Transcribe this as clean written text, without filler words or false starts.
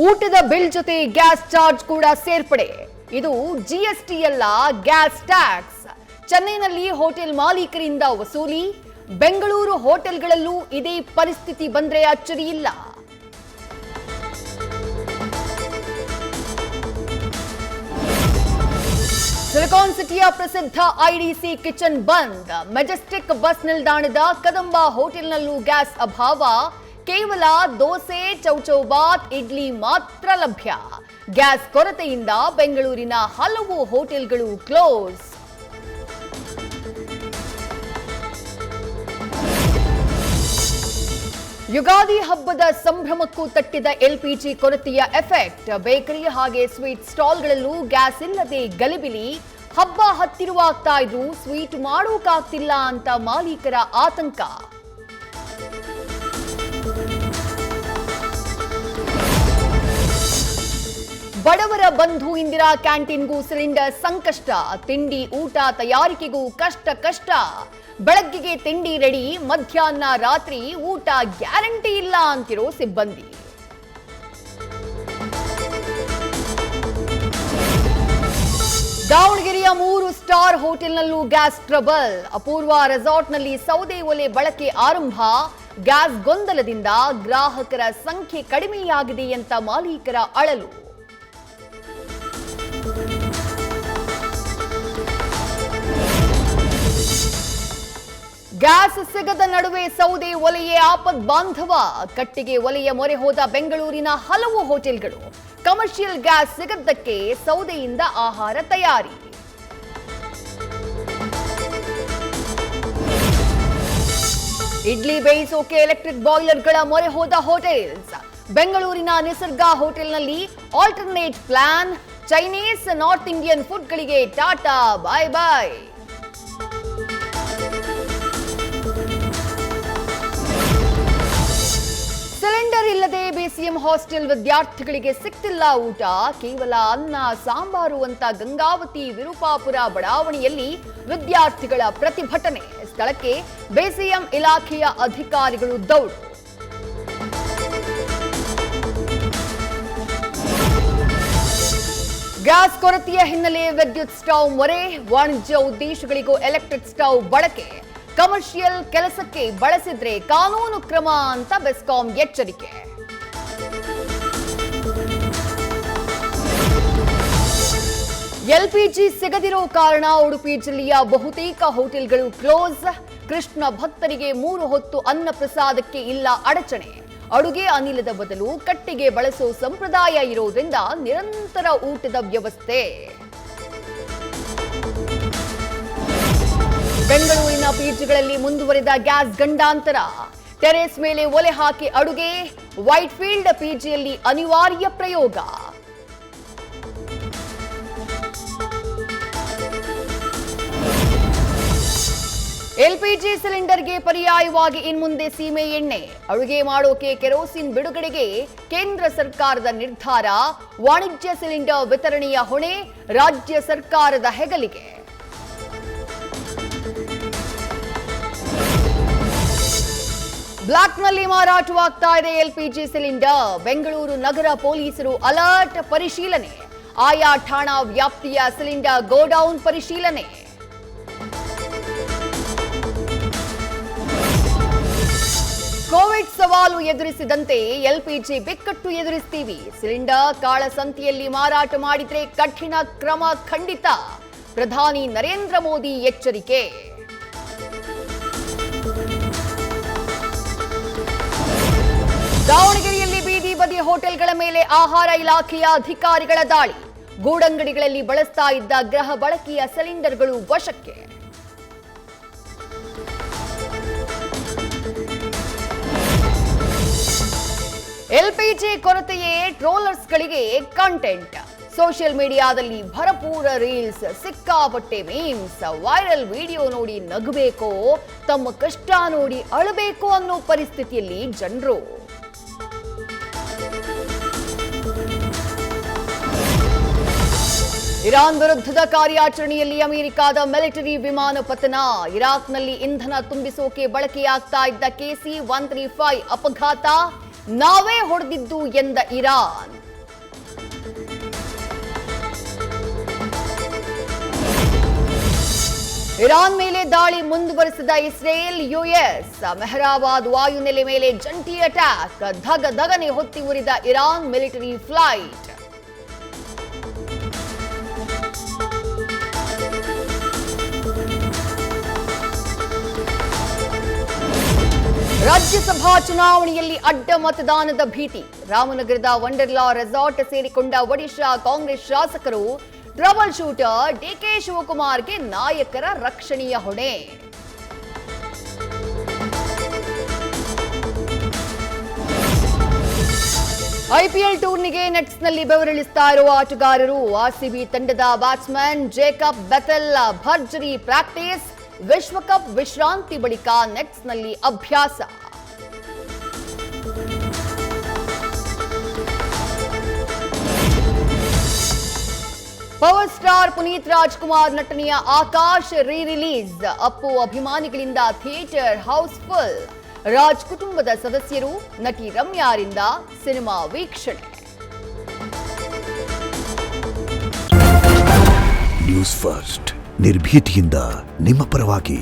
ಊಟದ ಬಿಲ್ ಜೊತೆ gas charge ಕೂಡ ಸೇರ್ಪಡೆ. ಇದು ಜಿಎಸ್ಟಿ ಅಲ್ಲ, ಗ್ಯಾಸ್ ಟ್ಯಾಕ್ಸ್. ಚೆನ್ನೈನಲ್ಲಿ ಹೋಟೆಲ್ ಮಾಲೀಕರಿಂದ ವಸೂಲಿ. ಬೆಂಗಳೂರು ಹೋಟೆಲ್ಗಳಲ್ಲೂ ಇದೇ ಪರಿಸ್ಥಿತಿ ಬಂದ್ರೆ ಅಚ್ಚರಿ ಇಲ್ಲ. ಸಿಲಿಕಾನ್ ಸಿಟಿಯ ಪ್ರಸಿದ್ಧ ಐಡಿಸಿ ಕಿಚನ್ ಬಂದ್. ಮೆಜೆಸ್ಟಿಕ್ ಬಸ್ ನಿಲ್ದಾಣದ ಕದಂಬ ಹೋಟೆಲ್ನಲ್ಲೂ ಗ್ಯಾಸ್ ಅಭಾವ. ಕೇವಲ ದೋಸೆ, ಚೌಚೌಬಾತ್, ಇಡ್ಲಿ ಮಾತ್ರ ಲಭ್ಯ. ಗ್ಯಾಸ್ ಕೊರತೆಯಿಂದ ಬೆಂಗಳೂರಿನ ಹಲವು ಹೋಟೆಲ್ಗಳು ಕ್ಲೋಸ್. ಯುಗಾದಿ ಹಬ್ಬದ ಸಂಭ್ರಮಕ್ಕೂ ತಟ್ಟಿದ ಎಲ್ಪಿಜಿ ಕೊರತೆಯ ಎಫೆಕ್ಟ್. ಬೇಕರಿ ಹಾಗೆ ಸ್ವೀಟ್ ಸ್ಟಾಲ್ಗಳಲ್ಲೂ ಗ್ಯಾಸ್ ಇಲ್ಲದೆ ಗಲಿಬಿಲಿ. ಹಬ್ಬ ಹತ್ತಿರವಾಗ್ತಾ ಇದ್ರೂ ಸ್ವೀಟ್ ಮಾಡೋಕ್ಕಾಗ್ತಿಲ್ಲ ಅಂತ ಮಾಲೀಕರ ಆತಂಕ. ಬಡವರ ಬಂಧು ಇಂದಿರಾ ಕ್ಯಾಂಟೀನ್ಗೂ ಸಿಲಿಂಡರ್ ಸಂಕಷ್ಟ. ತಿಂಡಿ ಊಟ ತಯಾರಿಕೆಗೂ ಕಷ್ಟ. ಬೆಳಗ್ಗೆಗೆ ತಿಂಡಿ ರೆಡಿ, ಮಧ್ಯಾಹ್ನ ರಾತ್ರಿ ಊಟ ಗ್ಯಾರಂಟಿ ಇಲ್ಲ ಅಂತಿರೋ ಸಿಬ್ಬಂದಿ. ದಾವಣಗೆರೆಯ 3 ಸ್ಟಾರ್ ಹೋಟೆಲ್ನಲ್ಲೂ ಗ್ಯಾಸ್ ಟ್ರಬಲ್. ಅಪೂರ್ವ ರೆಸಾರ್ಟ್ನಲ್ಲಿ ಸೌದೆ ಒಲೆ ಬಳಕೆ ಆರಂಭ. ಗ್ಯಾಸ್ ಗೊಂದಲದಿಂದ ಗ್ರಾಹಕರ ಸಂಖ್ಯೆ ಕಡಿಮೆಯಾಗಿದೆ ಅಂತ ಮಾಲೀಕರ ಅಳಲು. ಗ್ಯಾಸ್ ಸಿಗದ ನಡುವೆ ಸೌದೆ ಒಲೆಯೇ ಆಪದ್ ಬಾಂಧವ. ಕಟ್ಟಿಗೆ ಒಲೆಯ ಮೊರೆ ಹೋದ ಬೆಂಗಳೂರಿನ ಹಲವು ಹೋಟೆಲ್ಗಳು. ಕಮರ್ಷಿಯಲ್ ಗ್ಯಾಸ್ ಸಿಗದ್ದಕ್ಕೆ ಸೌದೆಯಿಂದ ಆಹಾರ ತಯಾರಿ. ಇಡ್ಲಿ ಬೇಯಿಸೋಕೆ ಎಲೆಕ್ಟ್ರಿಕ್ ಬಾಯ್ಲರ್ಗಳ ಮೊರೆ ಹೋದ ಹೋಟೆಲ್ಸ್. ಬೆಂಗಳೂರಿನ ನಿಸರ್ಗ ಹೋಟೆಲ್ನಲ್ಲಿ alternate plan. Chinese, North Indian ಫುಡ್ಗಳಿಗೆ ಟಾಟಾ ಬಾಯ್ ಬಾಯ್. ಸಿಲಿಂಡರ್ ಇಲ್ಲದೆ ಬಿಸಿಎಂ ಹಾಸ್ಟೆಲ್ ವಿದ್ಯಾರ್ಥಿಗಳಿಗೆ ಸಿಗ್ತಿಲ್ಲ ಊಟ. ಕೇವಲ ಅನ್ನ ಸಾಂಬಾರು ಅಂತ ಗಂಗಾವತಿ ವಿರುಪಾಪುರ ಬಡಾವಣೆಯಲ್ಲಿ ವಿದ್ಯಾರ್ಥಿಗಳ ಪ್ರತಿಭಟನೆ. ಸ್ಥಳಕ್ಕೆ ಬಿಸಿಎಂ ಇಲಾಖೆಯ ಅಧಿಕಾರಿಗಳು ದೌಡು. ಗ್ಯಾಸ್ ಕೊರತೆಯ ಹಿನ್ನೆಲೆ ವಿದ್ಯುತ್ ಸ್ಟವ್ ಮೊರೆ. ವಾಣಿಜ್ಯ ಉದ್ದೇಶಗಳಿಗೂ ಎಲೆಕ್ಟ್ರಿಕ್ ಸ್ಟವ್ ಬಳಕೆ. ಕಮರ್ಷಿಯಲ್ ಕೆಲಸಕ್ಕೆ ಬಳಸಿದ್ರೆ ಕಾನೂನು ಕ್ರಮ ಅಂತ ಬೆಸ್ಕಾಂ ಎಚ್ಚರಿಕೆ. ಎಲ್ಪಿಜಿ ಸಿಗದಿರೋ ಕಾರಣ ಉಡುಪಿ ಜಿಲ್ಲೆಯ ಬಹುತೇಕ ಹೋಟೆಲ್ಗಳು ಕ್ಲೋಸ್. ಕೃಷ್ಣ ಭಕ್ತರಿಗೆ 3 ಹೊತ್ತು ಅನ್ನ ಪ್ರಸಾದಕ್ಕೆ ಇಲ್ಲ ಅಡಚಣೆ. ಅಡುಗೆ ಅನಿಲದ ಬದಲು ಕಟ್ಟಿಗೆ ಬಳಸೋ ಸಂಪ್ರದಾಯ ಇರೋದ್ರಿಂದ ನಿರಂತರ ಊಟದ ವ್ಯವಸ್ಥೆ. ಬೆಂಗಳೂರಿನ ಪಿಜಿಗಳಲ್ಲಿ ಮುಂದುವರೆದ ಗ್ಯಾಸ್ ಗಂಡಾಂತರ. ಟೆರೇಸ್ ಮೇಲೆ ಒಲೆ ಹಾಕಿ ಅಡುಗೆ. ವೈಟ್ಫೀಲ್ಡ್ ಪಿಜಿಯಲ್ಲಿ ಅನಿವಾರ್ಯ ಪ್ರಯೋಗ. ಎಲ್ಪಿಜಿ ಸಿಲಿಂಡರ್ಗೆ ಪರ್ಯಾಯವಾಗಿ ಇನ್ಮುಂದೆ ಸೀಮೆ ಎಣ್ಣೆ. ಅಡುಗೆ ಮಾಡೋಕೆ ಕೆರೋಸಿನ್ ಬಿಡುಗಡೆಗೆ ಕೇಂದ್ರ ಸರ್ಕಾರದ ನಿರ್ಧಾರ. ವಾಣಿಜ್ಯ ಸಿಲಿಂಡರ್ ವಿತರಣೆಯ ಹೊಣೆ ರಾಜ್ಯ ಸರ್ಕಾರದ ಹೆಗಲಿಗೆ. ಬ್ಲಾಕ್ನಲ್ಲಿ ಮಾರಾಟವಾಗ್ತಾ ಇದೆ ಎಲ್ಪಿಜಿ ಸಿಲಿಂಡರ್. ಬೆಂಗಳೂರು ನಗರ ಪೊಲೀಸರು ಅಲರ್ಟ್, ಪರಿಶೀಲನೆ. ಆಯಾ ಠಾಣಾ ವ್ಯಾಪ್ತಿಯ ಸಿಲಿಂಡರ್ ಗೋಡೌನ್ ಪರಿಶೀಲನೆ. ಕೋವಿಡ್ ಸವಾಲು ಎದುರಿಸಿದಂತೆ ಎಲ್ಪಿಜಿ ಬಿಕ್ಕಟ್ಟು ಎದುರಿಸ್ತೀವಿ. ಸಿಲಿಂಡರ್ ಕಾಳಸಂತೆಯಲ್ಲಿ ಮಾರಾಟ ಮಾಡಿದ್ರೆ ಕಠಿಣ ಕ್ರಮ ಖಂಡಿತ. ಪ್ರಧಾನಿ ನರೇಂದ್ರ ಮೋದಿ ಎಚ್ಚರಿಕೆ. ದಾವಣಗೆರೆಯಲ್ಲಿ ಬೀದಿ ಬದಿ ಹೋಟೆಲ್ಗಳ ಮೇಲೆ ಆಹಾರ ಇಲಾಖೆಯ ಅಧಿಕಾರಿಗಳ ದಾಳಿ. ಗೂಡಂಗಡಿಗಳಲ್ಲಿ ಬಳಸ್ತಾ ಇದ್ದ ಗೃಹ ಬಳಕೆಯ ಸಿಲಿಂಡರ್ಗಳು ವಶಕ್ಕೆ. ಎಲ್ಪಿಜಿ ಕೊರತೆಯೇ ಟ್ರೋಲರ್ಸ್ಗಳಿಗೆ ಕಂಟೆಂಟ್. ಸೋಷಿಯಲ್ ಮೀಡಿಯಾದಲ್ಲಿ ಭರಪೂರ ರೀಲ್ಸ್, ಸಿಕ್ಕಾಪಟ್ಟೆ ಮೀಮ್ಸ್, ವೈರಲ್ ವಿಡಿಯೋ ನೋಡಿ ನಗಬೇಕೋ, ತಮ್ಮ ಕಷ್ಟ ನೋಡಿ ಅಳಬೇಕೋ ಅನ್ನೋ ಪರಿಸ್ಥಿತಿಯಲ್ಲಿ ಜನರು. ಇರಾನ್ ವಿರುದ್ಧದ ಕಾರ್ಯಾಚರಣೆಯಲ್ಲಿ ಅಮೆರಿಕದ ಮಿಲಿಟರಿ ವಿಮಾನ ಪತನ. ಇರಾಕ್ನಲ್ಲಿ ಇಂಧನ ತುಂಬಿಸೋಕೆ ಬಳಕೆಯಾಗ್ತಾ ಇದ್ದ KC-135 ಅಪಘಾತ. ನಾವೇ ಹೊಡೆದಿದ್ದು ಎಂದ ಇರಾನ್. ಇರಾನ್ ಮೇಲೆ ದಾಳಿ ಮುಂದುವರಿಸಿದ ಇಸ್ರೇಲ್ ಯುಎಸ್. ಮೆಹರಾಬಾದ್ ವಾಯುನೆಲೆ ಮೇಲೆ ಜಂಟಿ ಅಟ್ಯಾಕ್. ಧಗಧಗನೆ ಹೊತ್ತಿ ಉರಿದ ಇರಾನ್ ಮಿಲಿಟರಿ ಫ್ಲೈಟ್. ರಾಜ್ಯಸಭಾ ಚುನಾವಣೆಯಲ್ಲಿ ಅಡ್ಡ ಮತದಾನದ ಭೀತಿ. ರಾಮನಗರದ ವಂಡರ್ಲಾ ರೆಸಾರ್ಟ್ ಸೇರಿಕೊಂಡ ಒಡಿಶಾ ಕಾಂಗ್ರೆಸ್ ಶಾಸಕರು. ಟ್ರಬಲ್ ಶೂಟರ್ ಡಿಕೆ ಶಿವಕುಮಾರ್ಗೆ ನಾಯಕರ ರಕ್ಷಣೆಯ ಹೊಣೆ. ಐಪಿಎಲ್ ಟೂರ್ನಿಗೆ ನೆಟ್ಸ್ನಲ್ಲಿ ಬೆವರಿಳಿಸ್ತಾ ಇರುವ ಆಟಗಾರರು. ಆರ್ಸಿಬಿ ತಂಡದ ಬ್ಯಾಟ್ಸ್ಮನ್ ಜೇಕಬ್ ಬೆಥೆಲ್ ಭರ್ಜರಿ ಪ್ರಾಕ್ಟೀಸ್. ವಿಶ್ವಕಪ್ ವಿಶ್ರಾಂತಿ ಬಳಿಕ ನೆಟ್ಸ್ನಲ್ಲಿ ಅಭ್ಯಾಸ. ಪವರ್ ಸ್ಟಾರ್ ಪುನೀತ್ ರಾಜ್ಕುಮಾರ್ ನಟನೆಯ ಆಕಾಶ್ ರೀ-ರಿಲೀಸ್. ಅಪ್ಪು ಅಭಿಮಾನಿಗಳಿಂದ ಥಿಯೇಟರ್ ಹೌಸ್ಫುಲ್. ರಾಜ್ ಕುಟುಂಬದ ಸದಸ್ಯರು, ನಟಿ ರಮ್ಯಾರಿಂದ ಸಿನಿಮಾ ವೀಕ್ಷಣೆ. ನ್ಯೂಸ್ ಫಸ್ಟ್ ನಿರ್ಭೀತಿಯಿಂದ ನಿಮ್ಮ ಪರವಾಗಿ.